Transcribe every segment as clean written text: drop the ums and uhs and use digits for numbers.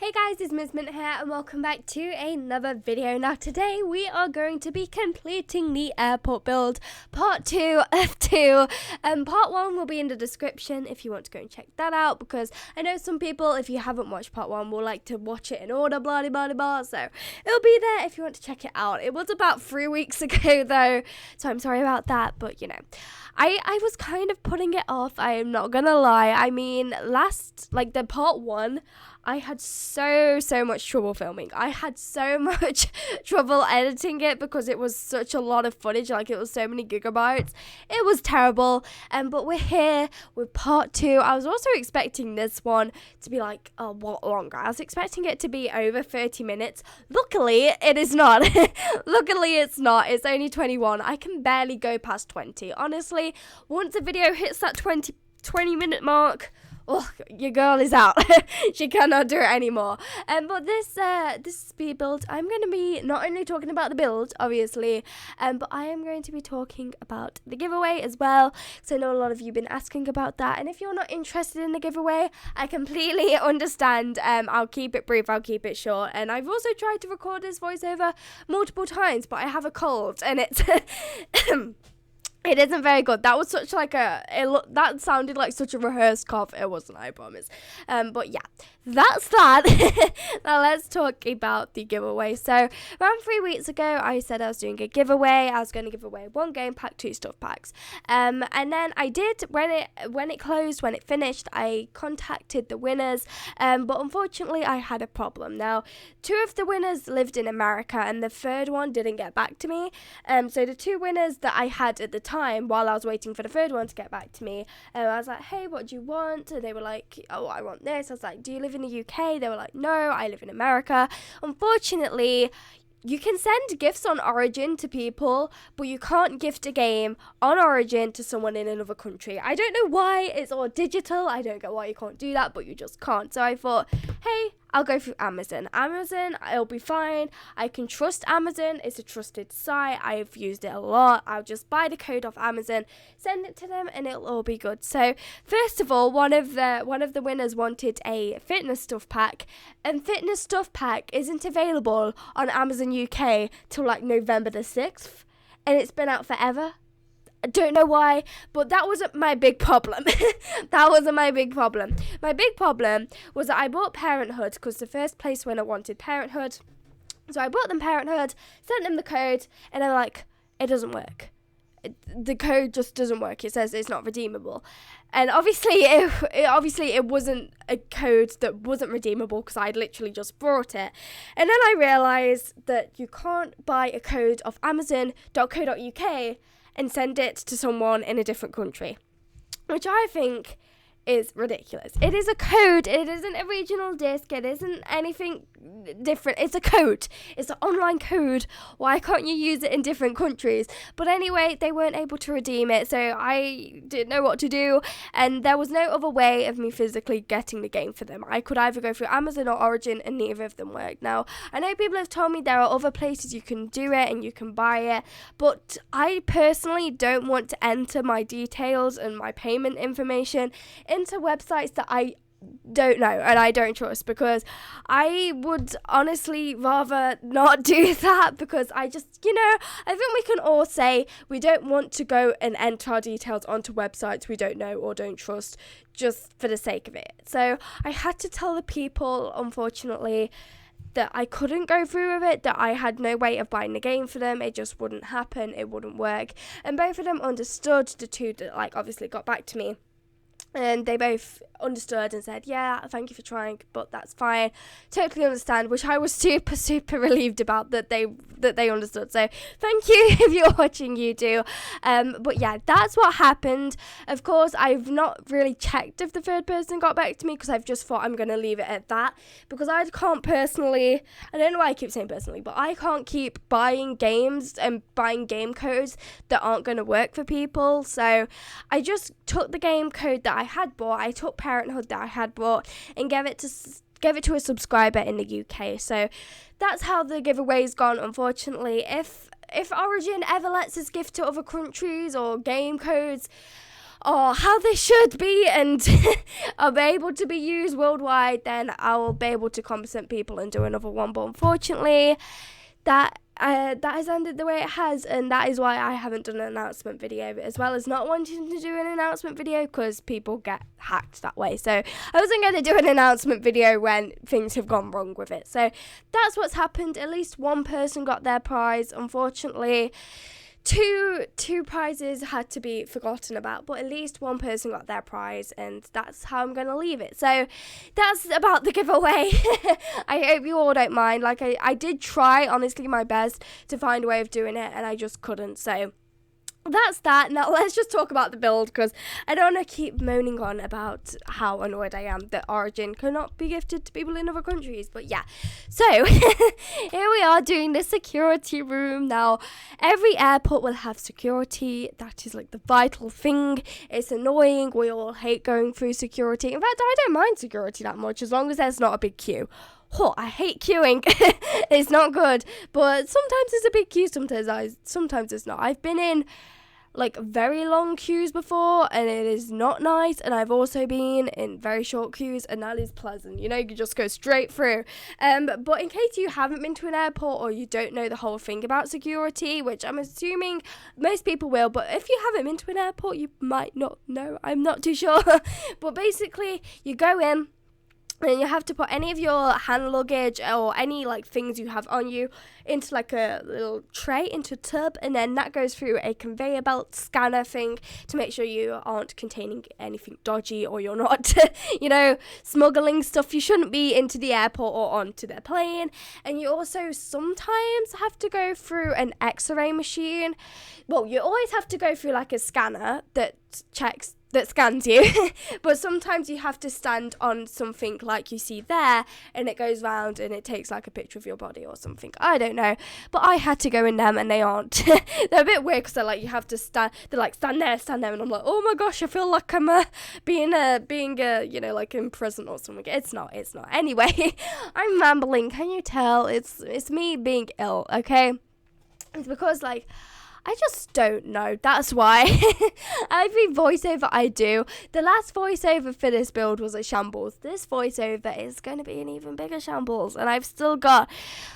Hey guys, it's Miss Mint here and welcome back to another video. Now today we are going to be completing the airport build part 2 of 2. Part 1 will be in the description if you want to go and check that out, because I know some people, if you haven't watched part 1, will like to watch it in order, blah blah blah blah, so it'll be there if you want to check it out. It was about 3 weeks ago though, so I'm sorry about that, but you know, I was kind of putting it off, I am not gonna lie. I mean, the part 1, I had so much trouble filming. I had so much trouble editing it because it was such a lot of footage, like it was so many gigabytes. It was terrible. But we're here with part 2. I was also expecting this one to be like a lot longer. I was expecting it to be over 30 minutes. Luckily, it is not. Luckily, it's not. It's only 21. I can barely go past 20. Honestly, once a video hits that 20 minute mark, oh, your girl is out. She cannot do it anymore. But this speed build, I'm going to be not only talking about the build, obviously, but I am going to be talking about the giveaway as well. So I know a lot of you have been asking about that. And if you're not interested in the giveaway, I completely understand. I'll keep it brief. I'll keep it short. And I've also tried to record this voiceover multiple times, but I have a cold and it's... It isn't very good. That was such like that sounded like such a rehearsed cough. It wasn't, I promise. But yeah, that's that. Now let's talk about the giveaway. So around 3 weeks ago, I said I was doing a giveaway. I was going to give away 1 game pack, 2 stuff packs. And then I did, when it closed, when it finished, I contacted the winners. But unfortunately, I had a problem. Now, 2 of the winners lived in America, and the 3rd one didn't get back to me. So the 2 winners that I had at the time, while I was waiting for the 3rd one to get back to me, I was like, hey, what do you want? And they were like, oh, I want this. I was like, do you live in the UK? They were like, no, I live in America. Unfortunately, you can send gifts on Origin to people, but you can't gift a game on Origin to someone in another country. I don't know why. It's all digital. I don't get why you can't do that, but you just can't. So I thought, hey, I'll go through Amazon. It'll be fine. I can trust Amazon. It's a trusted site. I've used it a lot. I'll just buy the code off Amazon, send it to them, and it'll all be good. So first of all, one of the winners wanted a fitness stuff pack, and fitness stuff pack isn't available on Amazon UK till like November the 6th, and it's been out forever. I don't know why, but that wasn't my big problem. That wasn't my big problem. My big problem was that I bought Parenthood because the first place winner wanted Parenthood. So I bought them Parenthood, sent them the code, and they were like, it doesn't work. The code just doesn't work. It says it's not redeemable. And obviously it wasn't a code that wasn't redeemable because I'd literally just bought it. And then I realised that you can't buy a code off Amazon.co.uk and send it to someone in a different country, which I think is ridiculous. It is a code. It isn't a regional disc. It isn't anything different. It's a code. It's an online code. Why can't you use it in different countries? But anyway, they weren't able to redeem it, so I didn't know what to do, and there was no other way of me physically getting the game for them. I could either go through Amazon or Origin, and neither of them worked. Now, I know people have told me there are other places you can do it and you can buy it, but I personally don't want to enter my details and my payment information into websites that I don't know and I don't trust, because I would honestly rather not do that, because I just, I think we can all say we don't want to go and enter our details onto websites we don't know or don't trust just for the sake of it. So I had to tell the people, unfortunately, that I couldn't go through with it, that I had no way of buying the game for them. It just wouldn't happen. It wouldn't work. And both of them understood. The 2 that obviously got back to me, and they both understood and said, yeah, thank you for trying, but that's fine. Totally understand, which I was super relieved about, that they understood. So thank you. If you're watching, you do. But yeah, that's what happened. Of course, I've not really checked if the 3rd person got back to me, because I've just thought I'm going to leave it at that, because I can't personally, I don't know why I keep saying personally, but I can't keep buying games and buying game codes that aren't going to work for people. So I just took the game code that I had bought, I took Parenthood that I had bought, and gave it to a subscriber in the UK. So that's how the giveaway's gone. Unfortunately, if Origin ever lets us gift to other countries or game codes, are how they should be and are able to be used worldwide, then I will be able to compensate people and do another one. But unfortunately, that has ended the way it has, and that is why I haven't done an announcement video, as well as not wanting to do an announcement video because people get hacked that way. So I wasn't going to do an announcement video when things have gone wrong with it. So that's what's happened. At least one person got their prize. Unfortunately, two prizes had to be forgotten about, but at least one person got their prize, and that's how I'm going to leave it. So that's about the giveaway. I hope you all don't mind. Like, I did try, honestly, my best to find a way of doing it, and I just couldn't. So that's that. Now let's just talk about the build, because I don't want to keep moaning on about how annoyed I am that Origin cannot be gifted to people in other countries. But yeah, so here we are doing the security room. Now every airport will have security. That is like the vital thing. It's annoying. We all hate going through security. In fact, I don't mind security that much as long as there's not a big queue. Oh, I hate queuing. It's not good. But sometimes it's a big queue, sometimes it's not. I've been in like very long queues before, and it is not nice. And I've also been in very short queues, and that is pleasant. You know, you can just go straight through. But in case you haven't been to an airport or you don't know the whole thing about security, which I'm assuming most people will, but if you haven't been to an airport, you might not know. I'm not too sure. But basically, you go in, and you have to put any of your hand luggage or any like things you have on you into like a little tray, into a tub, and then that goes through a conveyor belt scanner thing to make sure you aren't containing anything dodgy, or you're not, smuggling stuff you shouldn't be into the airport or onto their plane. And you also sometimes have to go through an X-ray machine. Well, you always have to go through like a scanner that scans you, but sometimes you have to stand on something like you see there, and it goes round and it takes like a picture of your body or something. I don't know, but I had to go in them, and they aren't. They're a bit weird because they're like, you have to stand. They're like, stand there, and I'm like, oh my gosh, I feel like I'm being like in prison or something. It's not. Anyway, I'm rambling. Can you tell? It's me being ill. Okay, it's because like, I just don't know. That's why. Every voiceover I do, the last voiceover for this build was a shambles. This voiceover is going to be an even bigger shambles. And I've still got,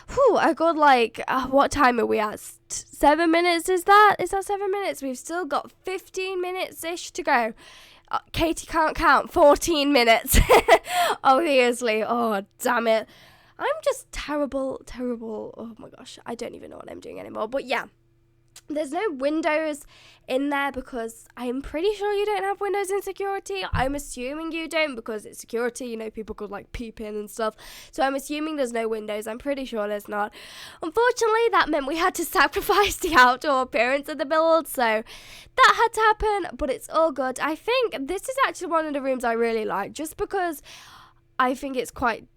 I got like, what time are we at? 7 minutes, is that? Is that 7 minutes? We've still got 15 minutes-ish to go. Katie can't count. 14 minutes. Obviously. Oh, damn it. I'm just terrible. Oh my gosh. I don't even know what I'm doing anymore. But yeah. There's no windows in there because I'm pretty sure you don't have windows in security. I'm assuming you don't because it's security. People could like peep in and stuff. So I'm assuming there's no windows. I'm pretty sure there's not. Unfortunately, that meant we had to sacrifice the outdoor appearance of the build. So that had to happen, but it's all good. I think this is actually one of the rooms I really like, just because I think it's quite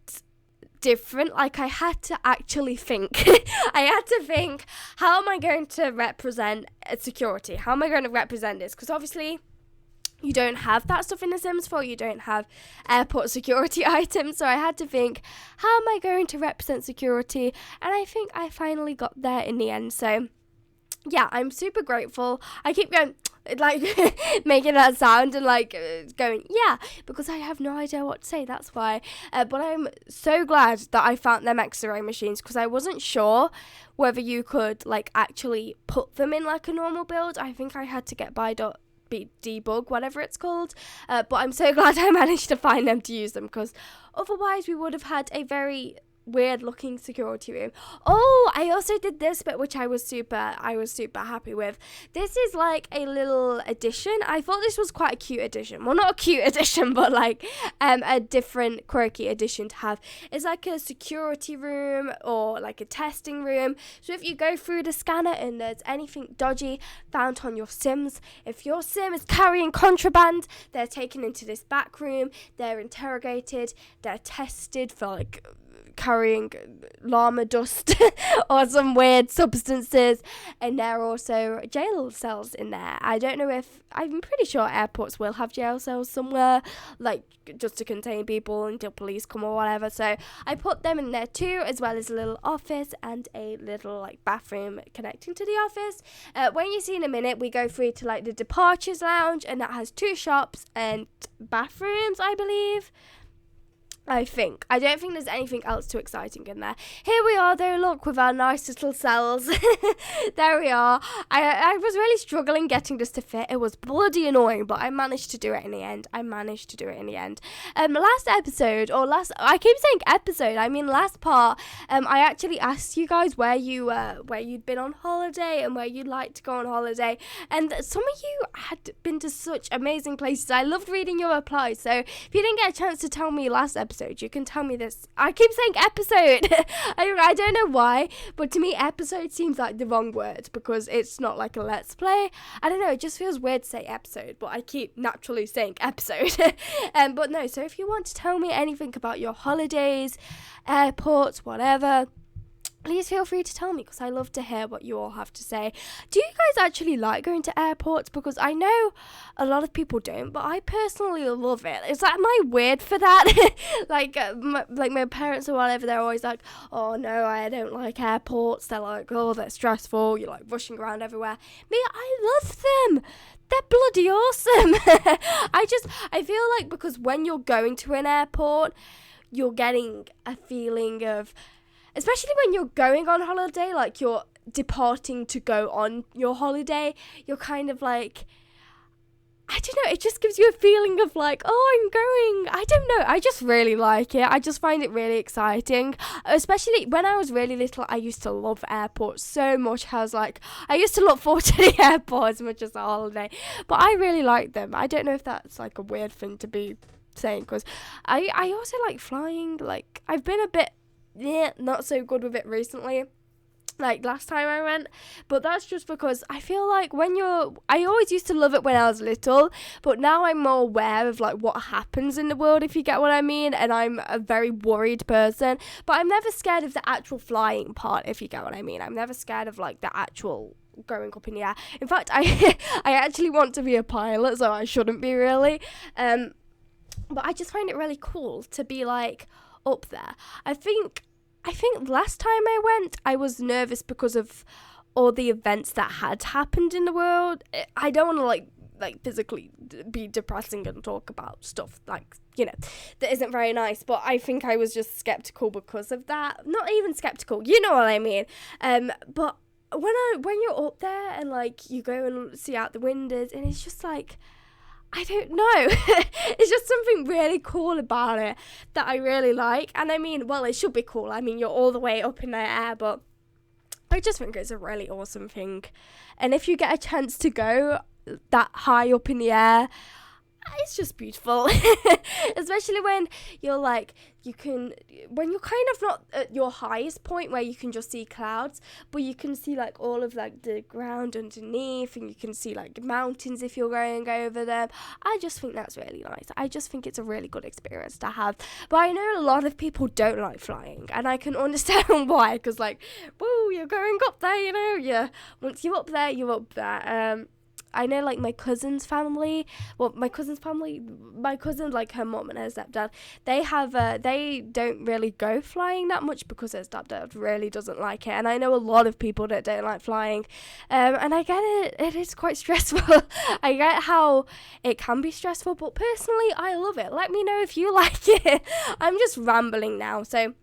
different. Like, I had to actually think. I had to think, how am I going to represent security? How am I going to represent this? Because obviously you don't have that stuff in The Sims 4. You don't have airport security items. So I had to think, how am I going to represent security? And I think I finally got there in the end. So yeah, I'm super grateful. I keep going like making that sound and like going yeah, because I have no idea what to say. That's why. But I'm so glad that I found them X-ray machines, because I wasn't sure whether you could like actually put them in like a normal build. I think I had to get by debug, whatever it's called. But I'm so glad I managed to find them to use them, because otherwise we would have had a very weird looking security room. Oh, I also did this bit, which I was super happy with. This is like a little addition. I thought this was quite a cute addition. Well, not a cute addition, but like a different quirky addition to have. It's like a security room or like a testing room. So if you go through the scanner and there's anything dodgy found on your Sims, if your Sim is carrying contraband, they're taken into this back room, they're interrogated, they're tested for like carrying llama dust or some weird substances, and there are also jail cells in there. I don't know if, I'm pretty sure airports will have jail cells somewhere, like just to contain people until police come or whatever. So I put them in there too, as well as a little office and a little like bathroom connecting to the office. When you see in a minute, we go through to like the departures lounge, and that has 2 shops and bathrooms, I believe. I don't think there's anything else too exciting in there. Here we are though, look, with our nice little cells. There we are. I was really struggling getting this to fit. It was bloody annoying, but I managed to do it in the end. Last episode, I keep saying episode, I mean last part, I actually asked you guys where you'd been on holiday and where you'd like to go on holiday. And some of you had been to such amazing places. I loved reading your replies. So if you didn't get a chance to tell me last episode, you can tell me this. I keep saying episode. I don't know why, but to me episode seems like the wrong word because it's not like a let's play. I don't know, it just feels weird to say episode, but I keep naturally saying episode. But no, so if you want to tell me anything about your holidays, airports, whatever, please feel free to tell me, because I love to hear what you all have to say. Do you guys actually like going to airports? Because I know a lot of people don't, but I personally love it. Is that, am I weird for that? like my parents or whatever, they're always like, oh no, I don't like airports. They're like, oh, they're stressful. You're like rushing around everywhere. Me, I love them. They're bloody awesome. I feel like because when you're going to an airport, you're getting a feeling of, especially when you're going on holiday, like you're departing to go on your holiday, you're kind of like, I don't know, it just gives you a feeling of like, oh, I'm going. I don't know, I just really like it. I just find it really exciting. Especially when I was really little, I used to love airports so much. I used to look forward to the airport as much as the holiday. But I really like them. I don't know if that's like a weird thing to be saying, because I also like flying. Like, I've been a bit not so good with it recently, like last time I went, but that's just because I feel like I always used to love it when I was little, but now I'm more aware of like what happens in the world, if you get what I mean, and I'm a very worried person, but I'm never scared of the actual flying part, if you get what I mean. I'm never scared of like the actual going up in the air. In fact, I actually want to be a pilot, so I shouldn't be really, but I just find it really cool to be like up there. I think last time I went, I was nervous because of all the events that had happened in the world. I don't want to like physically be depressing and talk about stuff like, you know, that isn't very nice, but I think I was just skeptical because of that. Not even skeptical, you know what I mean. But when you're up there and like you go and see out the windows, and it's just like, I don't know. It's just something really cool about it that I really like. And I mean, well, it should be cool. I mean, you're all the way up in the air, but I just think it's a really awesome thing. And if you get a chance to go that high up in the air, it's just beautiful. Especially when you're like, when you're kind of not at your highest point where you can just see clouds, but you can see like all of like the ground underneath, and you can see like mountains if you're going over them. I just think that's really nice. I just think it's a really good experience to have. But I know a lot of people don't like flying, and I can understand why, because like, whoa, you're going up there, you know, yeah. Once you're up there, you're up there. I know like my cousin, like her mom and her stepdad, they don't really go flying that much because their stepdad really doesn't like it. And I know a lot of people that don't like flying, and I get it is quite stressful. I get how it can be stressful, but personally I love it. Let me know if you like it. I'm just rambling now, so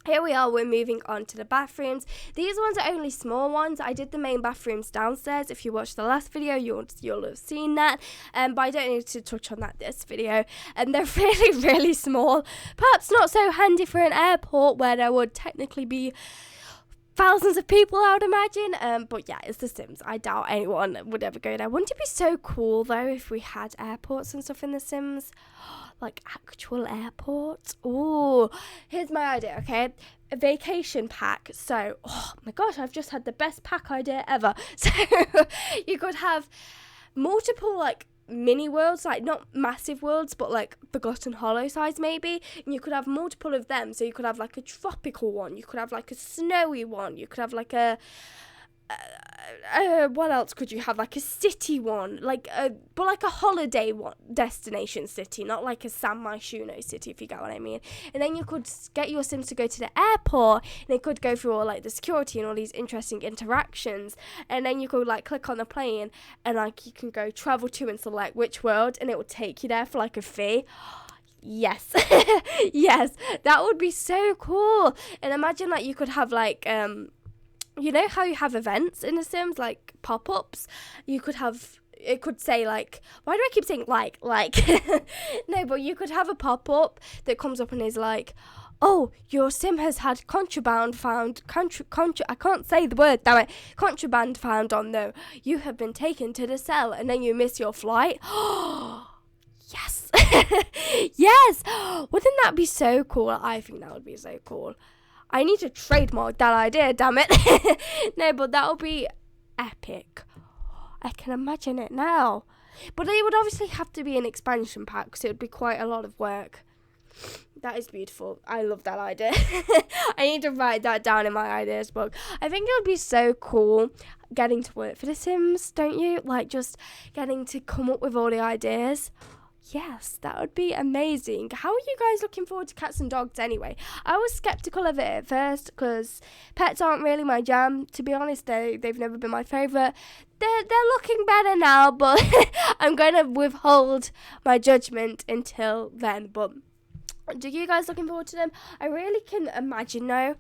here we are, we're moving on to the bathrooms. These ones are only small ones. I did the main bathrooms downstairs. If you watched the last video, you'll have seen that. But I don't need to touch on that this video. And they're really, really small. Perhaps not so handy for an airport where there would technically be thousands of people, I would imagine. But yeah, it's The Sims. I doubt anyone would ever go there. Wouldn't it be so cool, though, if we had airports and stuff in The Sims? Like actual airports. Oh, here's my idea, okay? A vacation pack. So, oh my gosh, I've just had the best pack idea ever. So, you could have multiple like mini worlds, like not massive worlds, but like Forgotten Hollow size maybe, and you could have multiple of them. So you could have like a tropical one, you could have like a snowy one, you could have like a what else could you have? Like a city one, but like a holiday one, destination city, not like a San Myshuno city, if you get what I mean. And then you could get your Sims to go to the airport, and they could go through all like the security and all these interesting interactions. And then you could like click on the plane, and like you can go travel to and select which world, and it will take you there for like a fee. Yes, yes, that would be so cool. And imagine like you could have like you know how you have events in The Sims, like pop-ups? You could have, it could say like, why do I keep saying like? No, but you could have a pop-up that comes up and is like, oh, your Sim has had contraband found, I can't say the word, damn it, contraband found on though. You have been taken to the cell, and then you miss your flight. Yes. Yes. Wouldn't that be so cool? I think that would be so cool. I need to trademark that idea, damn it. No, but that would be epic. I can imagine it now. But it would obviously have to be an expansion pack, because it would be quite a lot of work. That is beautiful. I love that idea. I need to write that down in my ideas book. I think it would be so cool getting to work for The Sims, don't you? Like, just getting to come up with all the ideas. Yes, that would be amazing. How are you guys looking forward to cats and dogs anyway? I was skeptical of it at first because pets aren't really my jam. To be honest, they've never been my favourite. They're looking better now, but I'm going to withhold my judgment until then. But do you guys looking forward to them? I really can imagine now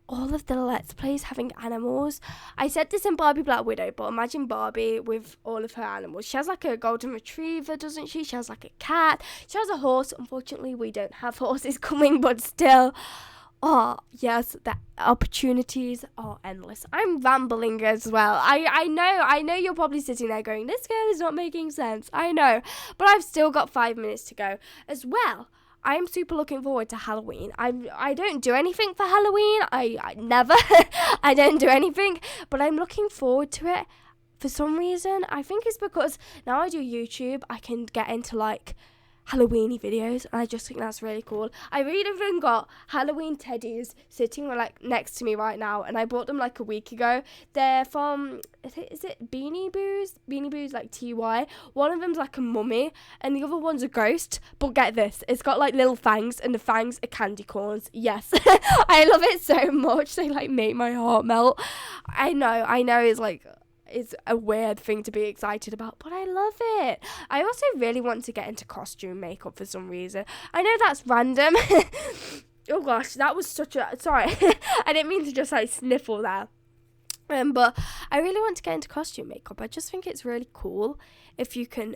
all of the Let's Plays having animals. I said this in Barbie Black Widow, but imagine Barbie with all of her animals. She has like a golden retriever, doesn't she? She has like a cat. She has a horse. Unfortunately, we don't have horses coming, but still. Oh, yes, the opportunities are endless. I'm rambling as well. I know you're probably sitting there going, this girl is not making sense. I know, but I've still got 5 minutes to go as well. I'm super looking forward to Halloween. I don't do anything for Halloween. I never. I don't do anything. But I'm looking forward to it for some reason. I think it's because now I do YouTube, I can get into like Halloweeny videos, and I just think that's really cool. I've even got Halloween teddies sitting like next to me right now, and I bought them like a week ago. They're from, is it Beanie Boos like TY. One of them's like a mummy, and the other one's a ghost. But get this, it's got like little fangs, and the fangs are candy corns. Yes. I love it so much. They like make my heart melt. I know it's a weird thing to be excited about, but I love it. I also really want to get into costume makeup for some reason. I know that's random. Oh gosh, that was sorry. I didn't mean to just like sniffle there. But I really want to get into costume makeup. I just think it's really cool if you can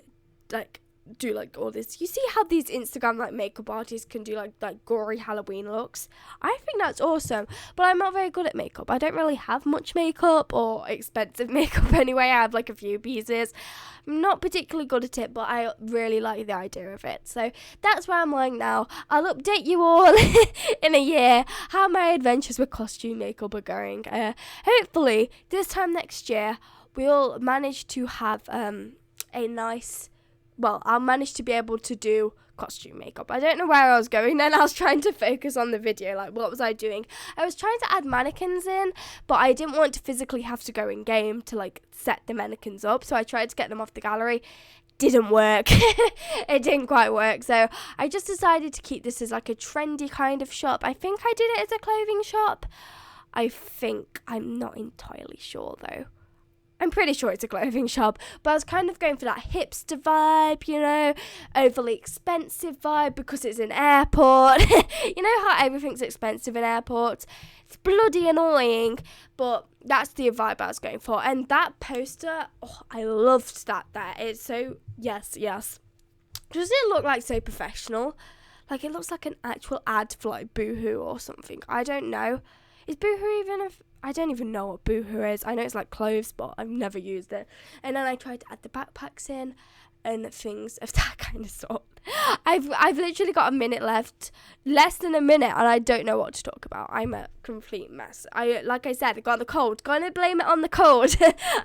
like do like all this. You see how these Instagram like makeup artists can do like gory Halloween looks? I think that's awesome, but I'm not very good at makeup. I don't really have much makeup or expensive makeup anyway. I have like a few pieces. I'm not particularly good at it, but I really like the idea of it. So that's where I'm like now. I'll update you all in a year how my adventures with costume makeup are going. Hopefully this time next year we'll manage to have I'll manage to be able to do costume makeup. I don't know where I was going then. I was trying to focus on the video. Like, what was I doing? I was trying to add mannequins in, but I didn't want to physically have to go in game to like set the mannequins up. So I tried to get them off the gallery. Didn't work. It didn't quite work. So I just decided to keep this as like a trendy kind of shop. I think I did it as a clothing shop. I'm not entirely sure though. I'm pretty sure it's a clothing shop, but I was kind of going for that hipster vibe, you know, overly expensive vibe because it's an airport. You know how everything's expensive in airports? It's bloody annoying, but that's the vibe I was going for. And that poster, I loved that there. It's so, yes. Doesn't it look like so professional? Like it looks like an actual ad for like Boohoo or something. I don't know. Is Boohoo even I don't even know what Boohoo is. I know it's like clothes, but I've never used it. And then I tried to add the backpacks in and things of that kind of sort. I've literally got a minute left, less than a minute, and I don't know what to talk about. I'm a complete mess. Like I said, I got the cold. Gonna blame it on the cold.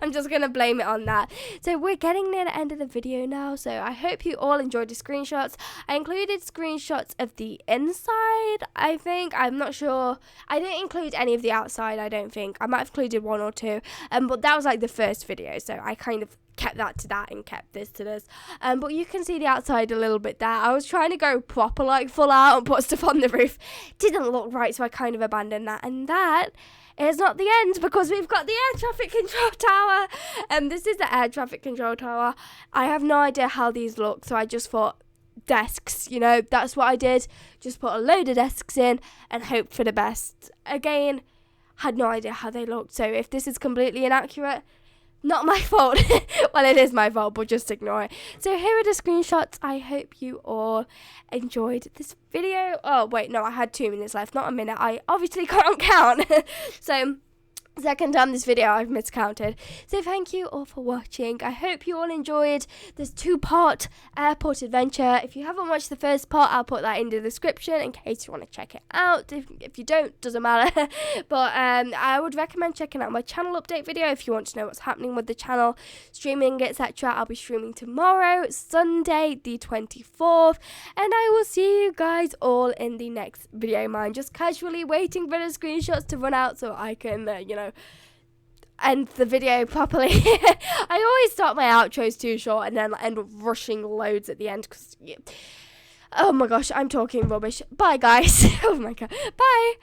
I'm just gonna blame it on that. So we're getting near the end of the video now, so I hope you all enjoyed the screenshots. I included screenshots of the inside, I think. I'm not sure. I didn't include any of the outside, I don't think. I might have included one or two, but that was like the first video, so I kind of kept that to that and kept this to this. But you can see the outside a little bit there. I was trying to go proper, like full out and put stuff on the roof. Didn't look right, so I kind of abandoned that. And that is not the end, because we've got the air traffic control tower. And this is the air traffic control tower. I have no idea how these look, so I just thought desks, you know, that's what I did. Just put a load of desks in and hope for the best. Again, had no idea how they looked, so if this is completely inaccurate, not my fault. Well, it is my fault, but just ignore it. So here are the screenshots. I hope you all enjoyed this video. Oh, wait, no, I had 2 minutes left, not a minute. I obviously can't count. So, second time this video I've miscounted. So thank you all for watching. I hope you all enjoyed this 2-part airport adventure. If you haven't watched the first part, I'll put that in the description in case you want to check it out. If you don't, doesn't matter. But I would recommend checking out my channel update video if you want to know what's happening with the channel, streaming, etc. I'll be streaming tomorrow, Sunday the 24th, and I will see you guys all in the next video. Mine just casually waiting for the screenshots to run out so I can end the video properly. I always start my outros too short and then end up rushing loads at the end because, oh my gosh, I'm talking rubbish. Bye guys. Oh my god. Bye.